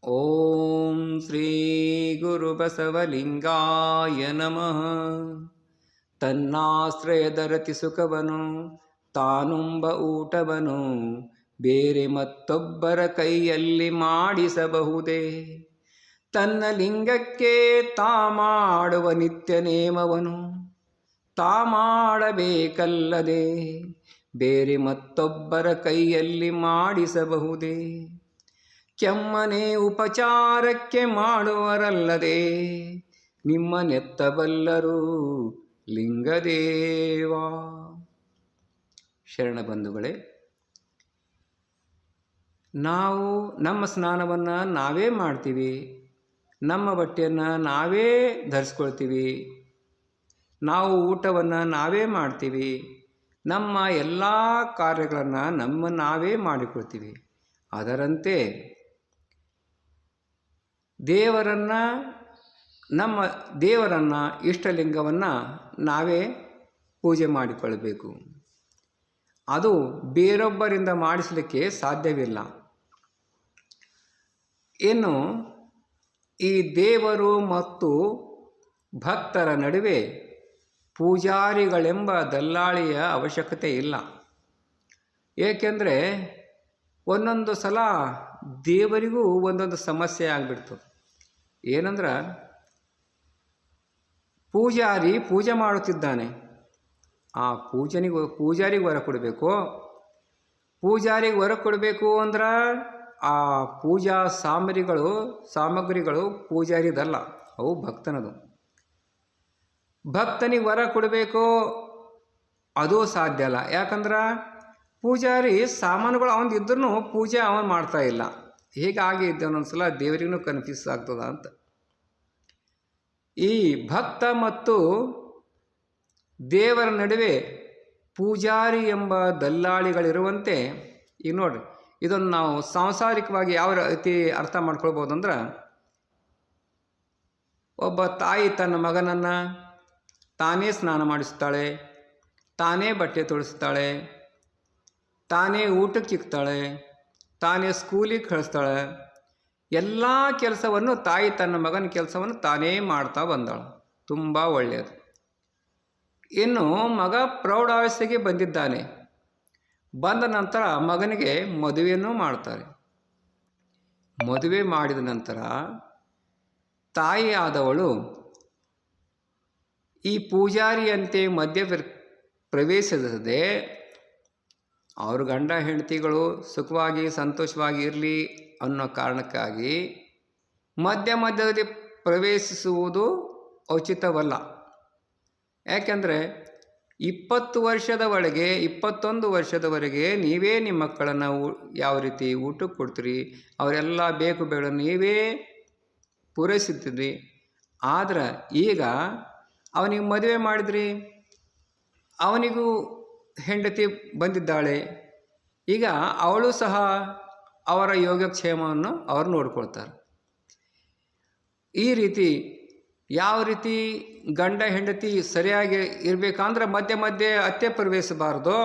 ಓಂ ಶ್ರೀ ಗುರು ಬಸವಲಿಂಗಾಯ ನಮಃ. ತನ್ನಾಶ್ರಯದರತಿ ಸುಖವನು ತಾನುಂಬ ಊಟವನು ಬೇರೆ ಮತ್ತೊಬ್ಬರ ಕೈಯಲ್ಲಿ ಮಾಡಿಸಬಹುದೇ? ತನ್ನ ಲಿಂಗಕ್ಕೆ ತಾ ಮಾಡುವ ನಿತ್ಯ ನೇಮವನು ತಾ ಮಾಡಬೇಕಲ್ಲದೆ ಬೇರೆ ಮತ್ತೊಬ್ಬರ ಕೈಯಲ್ಲಿ ಮಾಡಿಸಬಹುದೇ? ಕೆಮ್ಮನೆ ಉಪಚಾರಕ್ಕೆ ಮಾಡುವರಲ್ಲದೆ ನಿಮ್ಮ ನೆತ್ತಬಲ್ಲರು ಲಿಂಗದೇವ. ಶರಣ ಬಂಧುಗಳೇ, ನಾವು ನಮ್ಮ ಸ್ನಾನವನ್ನು ನಾವೇ ಮಾಡ್ತೀವಿ, ನಮ್ಮ ಬಟ್ಟೆಯನ್ನು ನಾವೇ ಧರಿಸ್ಕೊಳ್ತೀವಿ, ನಾವು ಊಟವನ್ನು ನಾವೇ ಮಾಡ್ತೀವಿ, ನಮ್ಮ ಎಲ್ಲ ಕಾರ್ಯಗಳನ್ನು ನಾವೇ ಮಾಡಿಕೊಳ್ತೀವಿ. ಅದರಂತೆ ನಮ್ಮ ದೇವರನ್ನು ಇಷ್ಟಲಿಂಗವನ್ನು ನಾವೇ ಪೂಜೆ ಮಾಡಿಕೊಳ್ಳಬೇಕು. ಅದು ಬೇರೊಬ್ಬರಿಂದ ಮಾಡಿಸಲಿಕ್ಕೆ ಸಾಧ್ಯವಿಲ್ಲ. ಇನ್ನು ಈ ದೇವರು ಮತ್ತು ಭಕ್ತರ ನಡುವೆ ಪೂಜಾರಿಗಳೆಂಬ ದಲ್ಲಾಳಿಯ ಅವಶ್ಯಕತೆ ಇಲ್ಲ. ಏಕೆಂದರೆ ಒಂದೊಂದು ಸಲ ದೇವರಿಗೂ ಒಂದೊಂದು ಸಮಸ್ಯೆ ಆಗಿಬಿಡ್ತದೆ. ಏನಂದ್ರೆ, ಪೂಜಾರಿ ಪೂಜೆ ಮಾಡುತ್ತಿದ್ದಾನೆ, ಆ ಪೂಜಾರಿಗೆ ವರ ಕೊಡಬೇಕು. ಪೂಜಾರಿಗೆ ವರ ಕೊಡಬೇಕು ಅಂದ್ರೆ ಆ ಪೂಜಾ ಸಾಮಗ್ರಿಗಳು ಪೂಜಾರಿದಲ್ಲ, ಅವು ಭಕ್ತನದು. ಭಕ್ತನಿಗೆ ವರ ಕೊಡಬೇಕು, ಅದು ಸಾಧ್ಯ ಅಲ್ಲ. ಯಾಕಂದ್ರೆ ಪೂಜಾರಿ ಸಾಮಾನುಗಳು ಅವನಿದ್ರೂ ಪೂಜೆ ಅವನು ಮಾಡ್ತಾ ಇಲ್ಲ. ಹೀಗಾಗಿ ಒಂದೊಂದ್ಸಲ ದೇವರಿಗೂ ಕನ್ಫ್ಯೂಸ್ ಆಗ್ತದ ಅಂತ. ಈ ಭಕ್ತ ಮತ್ತು ದೇವರ ನಡುವೆ ಪೂಜಾರಿ ಎಂಬ ದಲ್ಲಾಳಿಗಳಿರುವಂತೆ, ಈಗ ನೋಡ್ರಿ, ಇದನ್ನು ನಾವು ಸಾಂಸಾರಿಕವಾಗಿ ಯಾವ ರೀತಿ ಅರ್ಥ ಮಾಡ್ಕೊಳ್ಬೋದಂದ್ರೆ, ಒಬ್ಬ ತಾಯಿ ತನ್ನ ಮಗನನ್ನು ತಾನೇ ಸ್ನಾನ ಮಾಡಿಸ್ತಾಳೆ, ತಾನೇ ಬಟ್ಟೆ ತೊಳಿಸ್ತಾಳೆ, ತಾನೇ ಊಟಕ್ಕೆ ಇಕ್ತಾಳೆ, ತಾನೇ ಸ್ಕೂಲಿಗೆ ಕಳಿಸ್ತಾಳೆ. ಎಲ್ಲ ಕೆಲಸವನ್ನು ತಾಯಿ ತನ್ನ ಮಗನ ಕೆಲಸವನ್ನು ತಾನೇ ಮಾಡ್ತಾ ಬಂದಾಳು. ತುಂಬ ಒಳ್ಳೆಯದು. ಇನ್ನು ಮಗ ಪ್ರೌಢಾವಸ್ಥೆಗೆ ಬಂದಿದ್ದಾನೆ. ಬಂದ ನಂತರ ಮಗನಿಗೆ ಮದುವೆಯನ್ನು ಮಾಡ್ತಾರೆ. ಮದುವೆ ಮಾಡಿದ ನಂತರ ತಾಯಿ ಆದವಳು ಈ ಪೂಜಾರಿಯಂತೆ ಮಧ್ಯ ಪ್ರವೇಶಿಸದೆ ಅವ್ರ ಗಂಡ ಹೆಂಡತಿಗಳು ಸುಖವಾಗಿ ಸಂತೋಷವಾಗಿ ಇರಲಿ ಅನ್ನೋ ಕಾರಣಕ್ಕಾಗಿ ಮಧ್ಯದಲ್ಲಿ ಪ್ರವೇಶಿಸುವುದು ಉಚಿತವಲ್ಲ. ಯಾಕೆಂದರೆ 20 ವರ್ಷದವರೆಗೆ 21 ವರ್ಷದವರೆಗೆ ನೀವೇ ನಿಮ್ಮ ಮಕ್ಕಳನ್ನು ಯಾವ ರೀತಿ ಊಟಕ್ಕೆ ಕೊಡ್ತೀರಿ, ಅವರೆಲ್ಲ ಬೇಕು ಬೇಡ ನೀವೇ ಪೂರೈಸುತ್ತೀರಿ. ಆದ್ರೆ ಈಗ ಅವನಿಗೆ ಮದುವೆ ಮಾಡಿದ್ರಿ, ಅವನಿಗೂ ಹೆಂಡತಿ ಬಂದಿದ್ದಾಳೆ. ಈಗ ಅವಳು ಸಹ ಅವರ ಯೋಗಕ್ಷೇಮವನ್ನು ಅವರು ನೋಡ್ಕೊಳ್ತಾರೆ. ಈ ರೀತಿ ಯಾವ ರೀತಿ ಗಂಡ ಹೆಂಡತಿ ಸರಿಯಾಗಿ ಇರಬೇಕಂದ್ರೆ ಮಧ್ಯೆ ಅತ್ತೆ ಪ್ರವೇಶಿಸಬಾರ್ದು,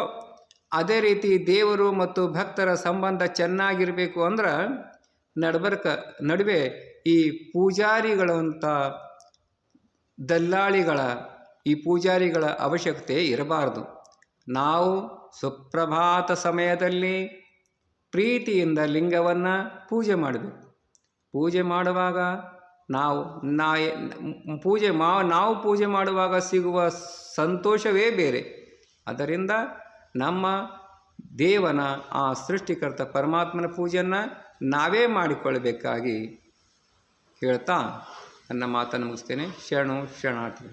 ಅದೇ ರೀತಿ ದೇವರು ಮತ್ತು ಭಕ್ತರ ಸಂಬಂಧ ಚೆನ್ನಾಗಿರಬೇಕು ಅಂದ್ರೆ ನಡುವೆ ಈ ಪೂಜಾರಿಗಳಂಥ ಈ ಪೂಜಾರಿಗಳ ಅವಶ್ಯಕತೆ ಇರಬಾರ್ದು. ನಾವು ಸುಪ್ರಭಾತ ಸಮಯದಲ್ಲಿ ಪ್ರೀತಿಯಿಂದ ಲಿಂಗವನ್ನು ಪೂಜೆ ಮಾಡಬೇಕು. ಪೂಜೆ ಮಾಡುವಾಗ ನಾವು ಪೂಜೆ ಮಾಡುವಾಗ ಸಿಗುವ ಸಂತೋಷವೇ ಬೇರೆ. ಅದರಿಂದ ನಮ್ಮ ದೇವನ ಆ ಸೃಷ್ಟಿಕರ್ತ ಪರಮಾತ್ಮನ ಪೂಜೆಯನ್ನು ನಾವೇ ಮಾಡಿಕೊಳ್ಳಬೇಕಾಗಿ ಹೇಳ್ತಾ ನನ್ನ ಮಾತನ್ನು ಮುಗಿಸ್ತೇನೆ. ಶರಣು ಶರಣಾರ್ಥಿ.